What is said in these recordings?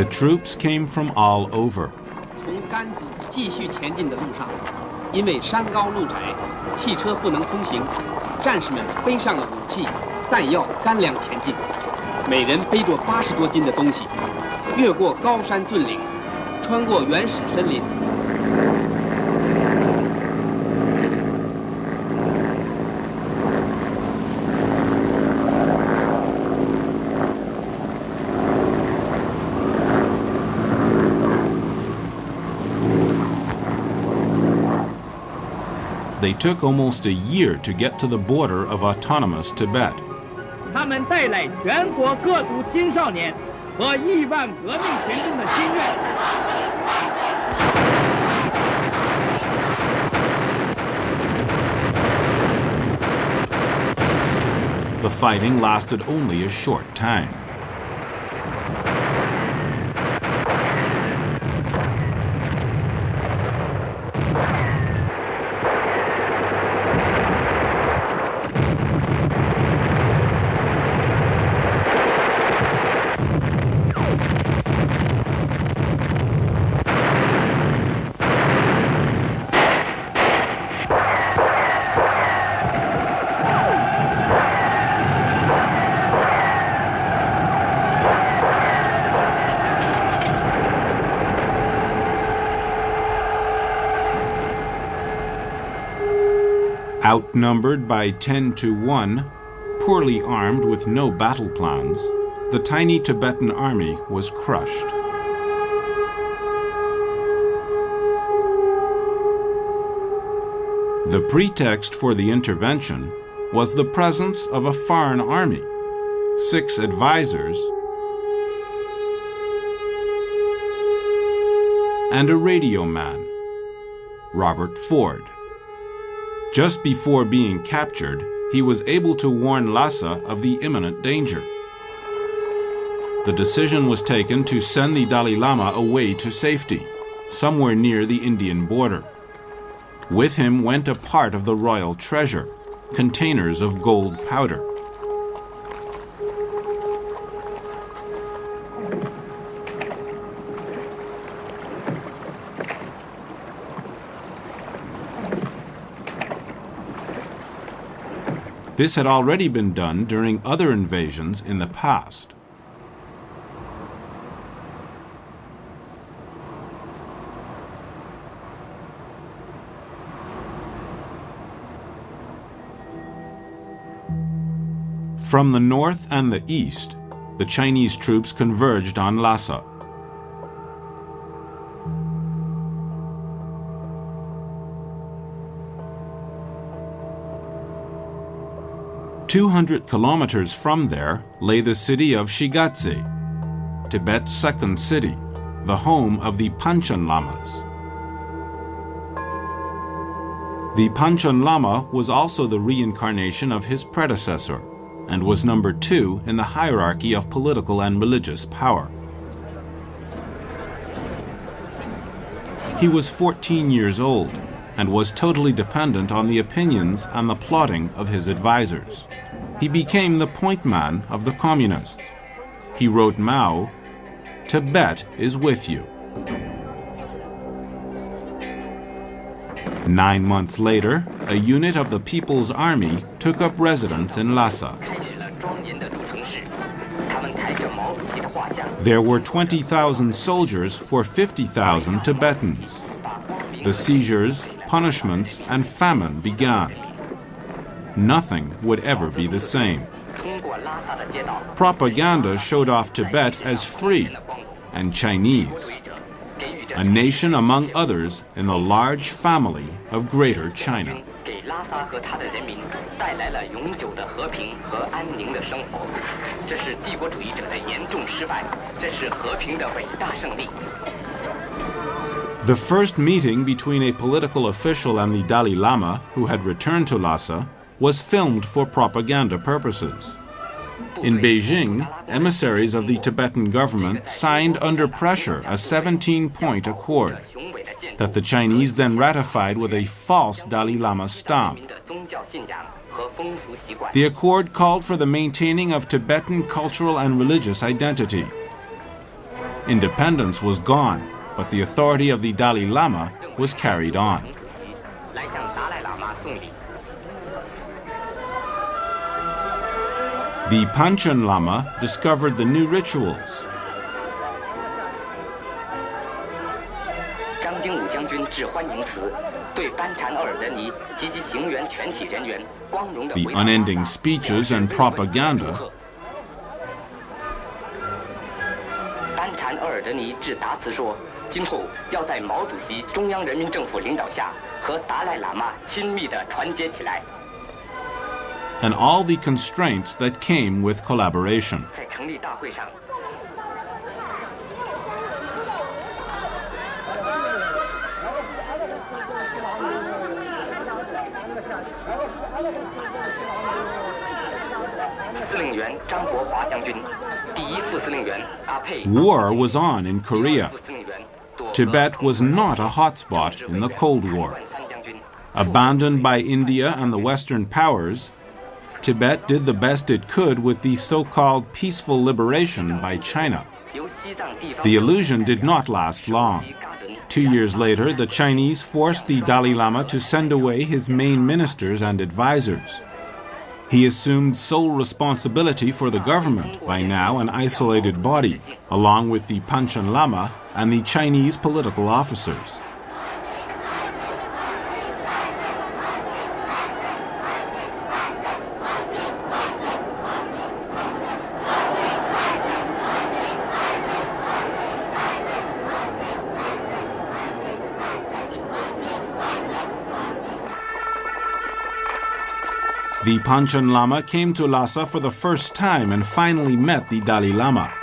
The troops came from all over. 从甘孜继续前进的路上，因为山高路窄，汽车不能通行，战士们背上了武器、弹药、干粮前进，每人背着80多斤的东西，越过高山峻岭，穿过原始森林。 They took almost a year to get to the border of autonomous Tibet. 他们带来全国各族青少年和亿万革命群众的心愿。 The fighting lasted only a short time. Outnumbered by 10 to 1, poorly armed with no battle plans, the tiny Tibetan army was crushed. The pretext for the intervention was the presence of a foreign army, 6 advisors, and a radio man, Robert Ford. Just before being captured, he was able to warn Lhasa of the imminent danger. The decision was taken to send the Dalai Lama away to safety, somewhere near the Indian border. With him went a part of the royal treasure, containers of gold powder. This had already been done during other invasions in the past. From the north and the east, the Chinese troops converged on Lhasa. "200 kilometers from there lay the city of Shigatse, Tibet's second city, the home of the Panchen Lamas. The Panchen Lama was also the reincarnation of his predecessor and was number 2 in the hierarchy of political and religious power. He was 14 years old and was totally dependent on the opinions and the plotting of his advisors. He became the point man of the communists. He wrote Mao, 'Tibet is with you.' 9 months later, a unit of the People's Army took up residence in Lhasa. There were 20,000 soldiers for 50,000 Tibetans. The seizures, punishments, and famine began. Nothing would ever be the same. Propaganda showed off Tibet as free and Chinese, a nation among others in the large family of Greater China. The first meeting between a political official and the Dalai Lama, who had returned to Lhasa, was filmed for propaganda purposes. In Beijing, emissaries of the Tibetan government signed under pressure a 17-point accord that the Chinese then ratified with a false Dalai Lama stamp. The accord called for the maintaining of Tibetan cultural and religious identity. Independence was gone, but the authority of the Dalai Lama was carried on. The Panchen Lama discovered the new rituals. The unending speeches and propaganda, and all the constraints that came with collaboration. War was on in Korea. Tibet was not a hotspot in the Cold War. Abandoned by India and the Western powers, Tibet did the best it could with the so-called peaceful liberation by China. The illusion did not last long. 2 years later, the Chinese forced the Dalai Lama to send away his main ministers and advisors. He assumed sole responsibility for the government, by now an isolated body, along with the Panchen Lama and the Chinese political officers. The Panchen Lama came to Lhasa for the first time and finally met the Dalai Lama.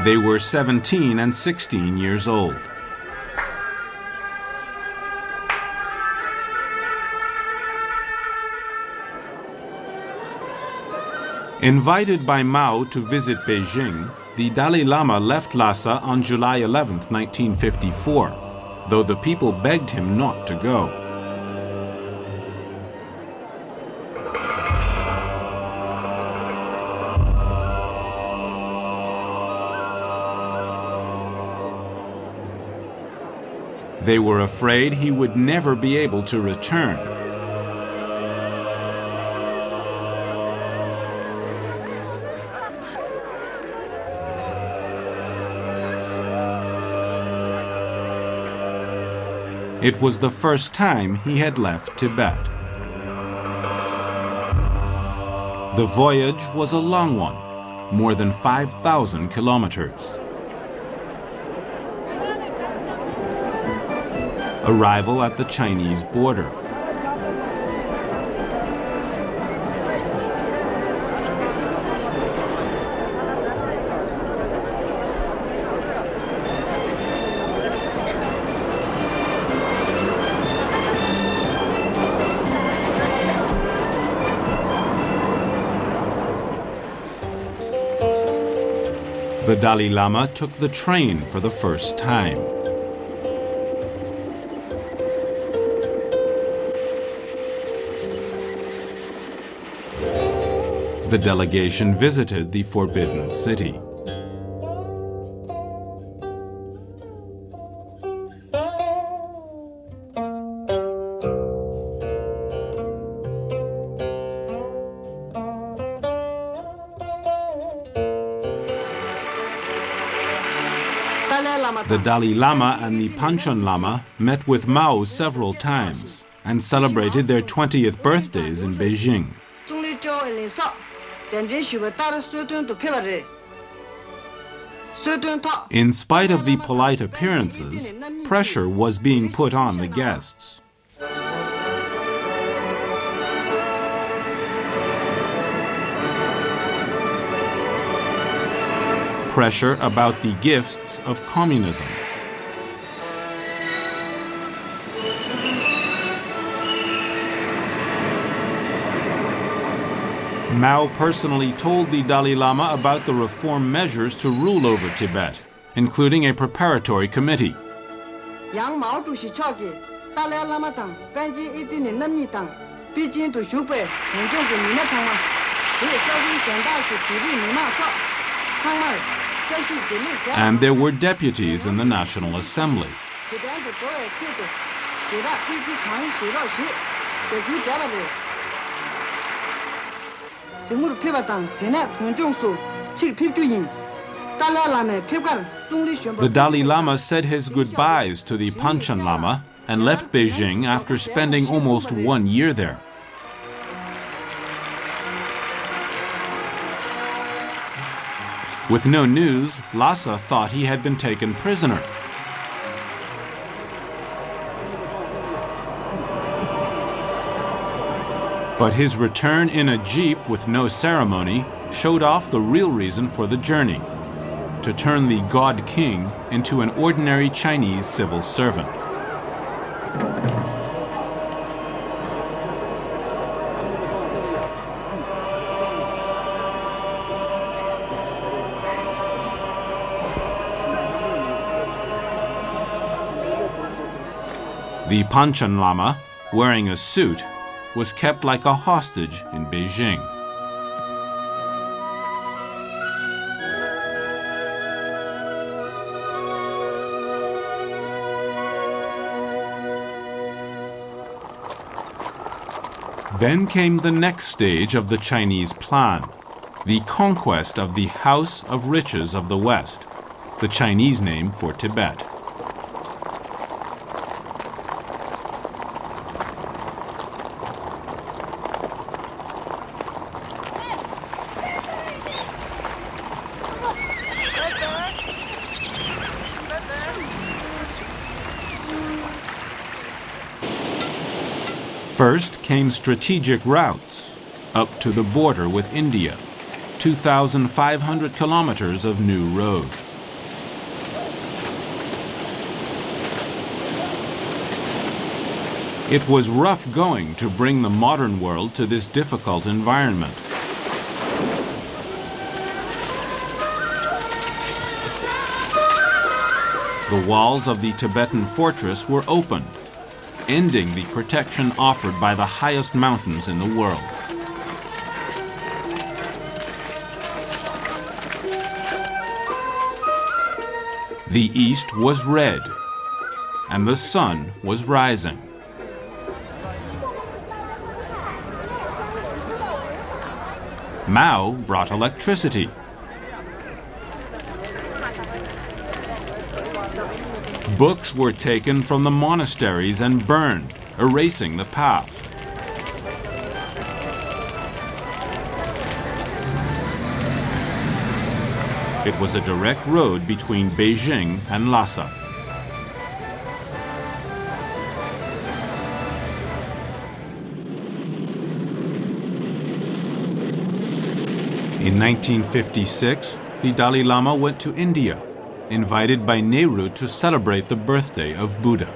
They were 17 and 16 years old. Invited by Mao to visit Beijing, the Dalai Lama left Lhasa on July 11, 1954, though the people begged him not to go. They were afraid he would never be able to return. It was the first time he had left Tibet. The voyage was a long one, more than 5,000 kilometers. Arrival at the Chinese border. The Dalai Lama took the train for the first time. The delegation visited the Forbidden City. The Dalai Lama and the Panchen Lama met with Mao several times and celebrated their 20th birthdays in Beijing. In spite of the polite appearances, pressure was being put on the guests. Pressure about the gifts of communism. Mao personally told the Dalai Lama about the reform measures to rule over Tibet, including a preparatory committee. Dalai Lama tang Panji iti ni namni tang Beijing to Shubei Hongzhou to Mina tang ma He Jiaohu Xianda to Zuli Mima Sa Tang ma Jiaxi Dili And there were deputies in the National Assembly. Xidan to Zhou Qi to Xida Beiji Kang Xiro Xi Xiu Daba de Ximur Piba tang Tena Hongzhou Su Qi Pip Ju Yin Dalai Lama Pipgar The Dalai Lama said his goodbyes to the Panchen Lama and left Beijing after spending almost 1 year there. With no news, Lhasa thought he had been taken prisoner. But his return in a jeep with no ceremony showed off the real reason for the journey: to turn the God King into an ordinary Chinese civil servant. The Panchen Lama, wearing a suit, was kept like a hostage in Beijing. Then came the next stage of the Chinese plan, the conquest of the House of Riches of the West, the Chinese name for Tibet. First came strategic routes up to the border with India, 2,500 kilometers of new roads. It was rough going to bring the modern world to this difficult environment. The walls of the Tibetan fortress were opened, ending the protection offered by the highest mountains in the world. The east was red, and the sun was rising. Mao brought electricity. Books were taken from the monasteries and burned, erasing the past. It was a direct road between Beijing and Lhasa. In 1956, the Dalai Lama went to India, invited by Nehru to celebrate the birthday of Buddha.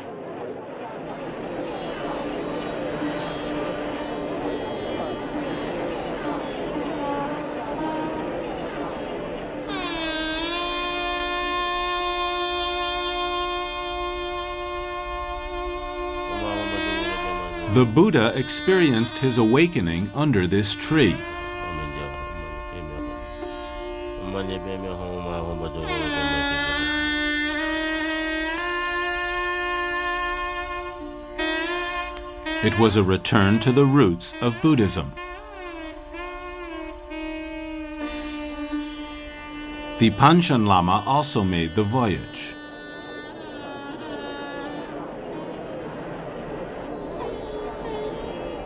The Buddha experienced his awakening under this tree. It was a return to the roots of Buddhism. The Panchen Lama also made the voyage.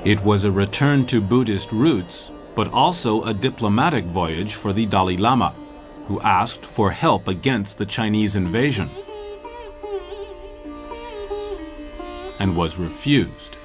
It was a return to Buddhist roots, but also a diplomatic voyage for the Dalai Lama, who asked for help against the Chinese invasion and was refused.